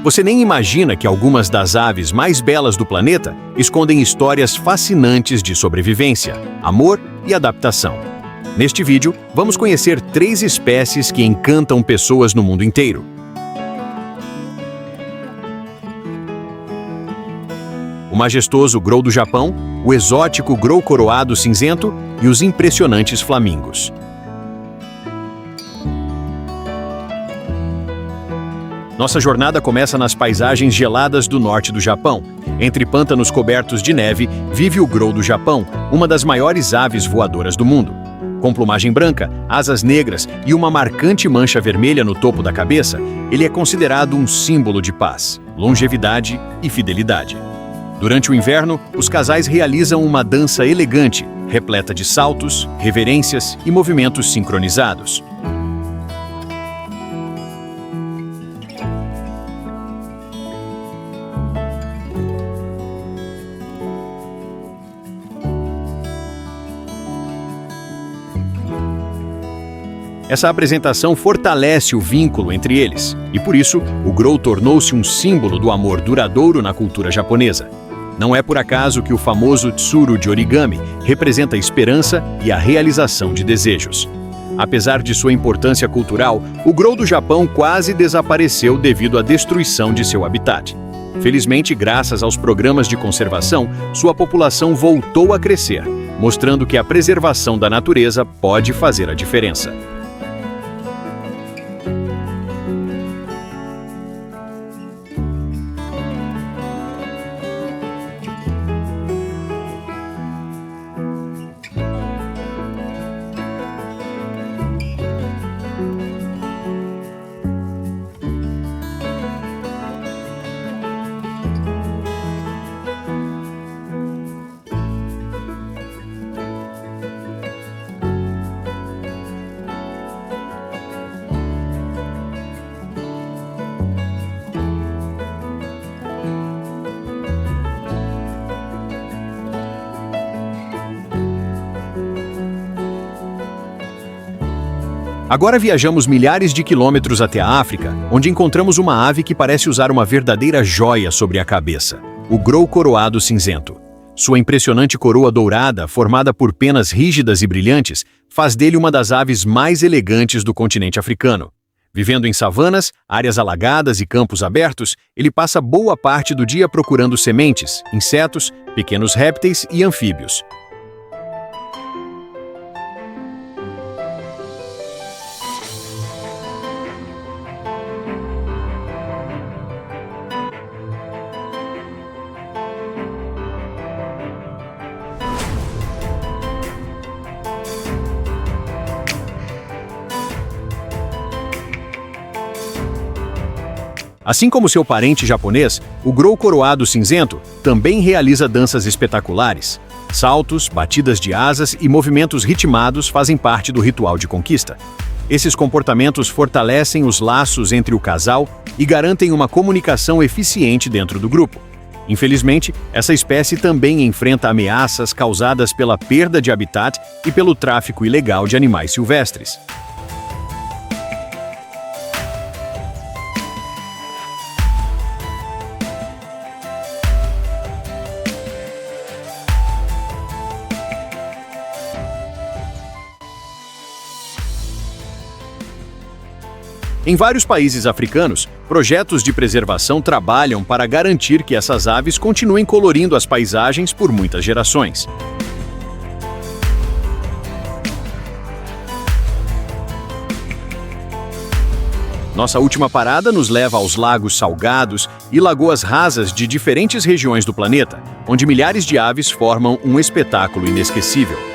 Você nem imagina que algumas das aves mais belas do planeta escondem histórias fascinantes de sobrevivência, amor e adaptação. Neste vídeo, vamos conhecer 3 espécies que encantam pessoas no mundo inteiro. O majestoso grou do Japão, o exótico grou coroado cinzento e os impressionantes flamingos. Nossa jornada começa nas paisagens geladas do norte do Japão. Entre pântanos cobertos de neve, vive o grou do Japão, uma das maiores aves voadoras do mundo. Com plumagem branca, asas negras e uma marcante mancha vermelha no topo da cabeça, ele é considerado um símbolo de paz, longevidade e fidelidade. Durante o inverno, os casais realizam uma dança elegante, repleta de saltos, reverências e movimentos sincronizados. Essa apresentação fortalece o vínculo entre eles, e por isso, o grou tornou-se um símbolo do amor duradouro na cultura japonesa. Não é por acaso que o famoso tsuru de origami representa a esperança e a realização de desejos. Apesar de sua importância cultural, o grou do Japão quase desapareceu devido à destruição de seu habitat. Felizmente, graças aos programas de conservação, sua população voltou a crescer, mostrando que a preservação da natureza pode fazer a diferença. Agora viajamos milhares de quilômetros até a África, onde encontramos uma ave que parece usar uma verdadeira joia sobre a cabeça, o grou coroado cinzento. Sua impressionante coroa dourada, formada por penas rígidas e brilhantes, faz dele uma das aves mais elegantes do continente africano. Vivendo em savanas, áreas alagadas e campos abertos, ele passa boa parte do dia procurando sementes, insetos, pequenos répteis e anfíbios. Assim como seu parente japonês, o grou coroado cinzento também realiza danças espetaculares. Saltos, batidas de asas e movimentos ritmados fazem parte do ritual de conquista. Esses comportamentos fortalecem os laços entre o casal e garantem uma comunicação eficiente dentro do grupo. Infelizmente, essa espécie também enfrenta ameaças causadas pela perda de habitat e pelo tráfico ilegal de animais silvestres. Em vários países africanos, projetos de preservação trabalham para garantir que essas aves continuem colorindo as paisagens por muitas gerações. Nossa última parada nos leva aos lagos salgados e lagoas rasas de diferentes regiões do planeta, onde milhares de aves formam um espetáculo inesquecível.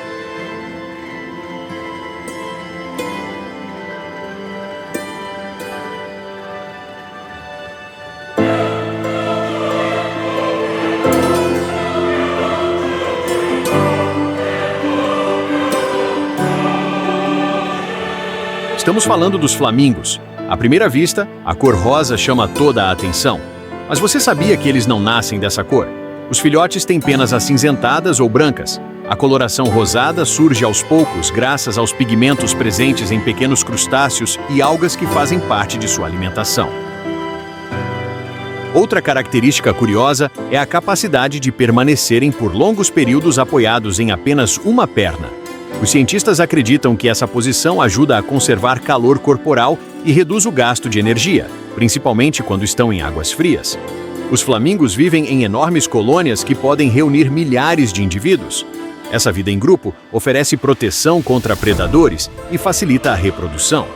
Estamos falando dos flamingos. À primeira vista, a cor rosa chama toda a atenção. Mas você sabia que eles não nascem dessa cor? Os filhotes têm penas acinzentadas ou brancas. A coloração rosada surge aos poucos graças aos pigmentos presentes em pequenos crustáceos e algas que fazem parte de sua alimentação. Outra característica curiosa é a capacidade de permanecerem por longos períodos apoiados em apenas uma perna. Os cientistas acreditam que essa posição ajuda a conservar calor corporal e reduz o gasto de energia, principalmente quando estão em águas frias. Os flamingos vivem em enormes colônias que podem reunir milhares de indivíduos. Essa vida em grupo oferece proteção contra predadores e facilita a reprodução.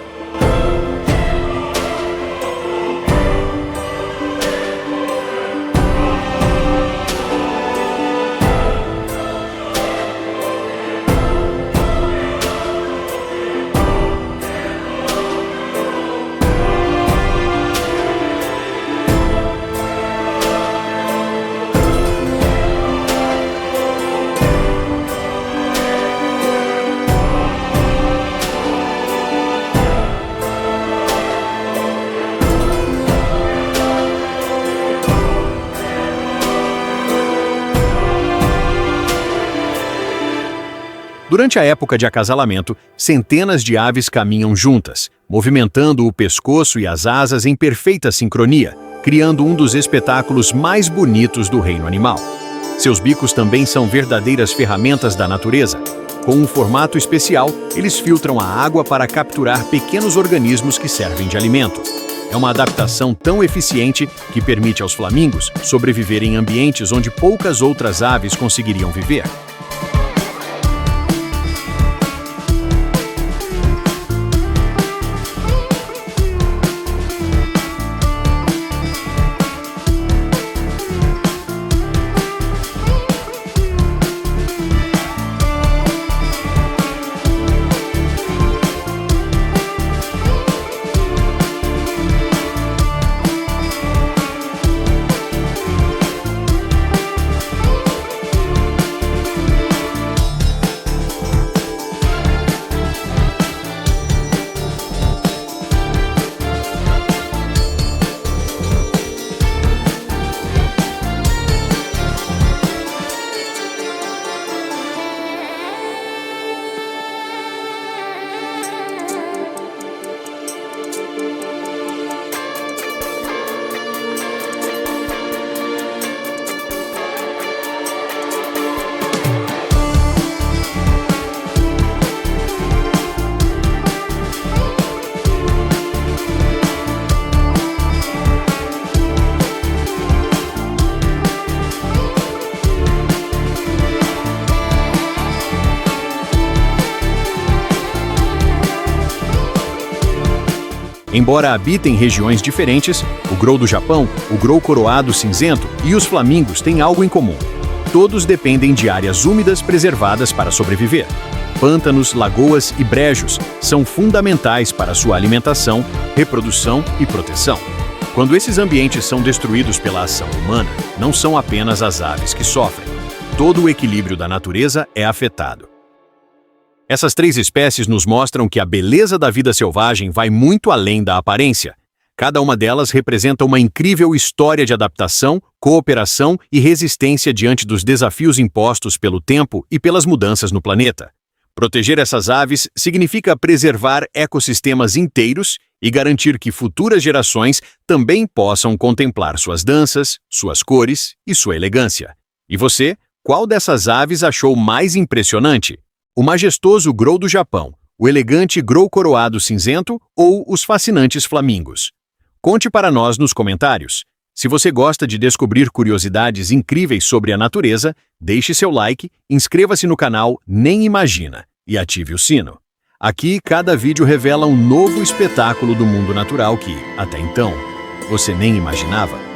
Durante a época de acasalamento, centenas de aves caminham juntas, movimentando o pescoço e as asas em perfeita sincronia, criando um dos espetáculos mais bonitos do reino animal. Seus bicos também são verdadeiras ferramentas da natureza. Com um formato especial, eles filtram a água para capturar pequenos organismos que servem de alimento. É uma adaptação tão eficiente que permite aos flamingos sobreviver em ambientes onde poucas outras aves conseguiriam viver. Embora habitem em regiões diferentes, o grou do Japão, o grou coroado cinzento e os flamingos têm algo em comum. Todos dependem de áreas úmidas preservadas para sobreviver. Pântanos, lagoas e brejos são fundamentais para sua alimentação, reprodução e proteção. Quando esses ambientes são destruídos pela ação humana, não são apenas as aves que sofrem. Todo o equilíbrio da natureza é afetado. Essas três espécies nos mostram que a beleza da vida selvagem vai muito além da aparência. Cada uma delas representa uma incrível história de adaptação, cooperação e resistência diante dos desafios impostos pelo tempo e pelas mudanças no planeta. Proteger essas aves significa preservar ecossistemas inteiros e garantir que futuras gerações também possam contemplar suas danças, suas cores e sua elegância. E você, qual dessas aves achou mais impressionante? O majestoso grou do Japão, o elegante grou coroado cinzento ou os fascinantes flamingos? Conte para nós nos comentários. Se você gosta de descobrir curiosidades incríveis sobre a natureza, deixe seu like, inscreva-se no canal Nem Imagina e ative o sino. Aqui, cada vídeo revela um novo espetáculo do mundo natural que, até então, você nem imaginava.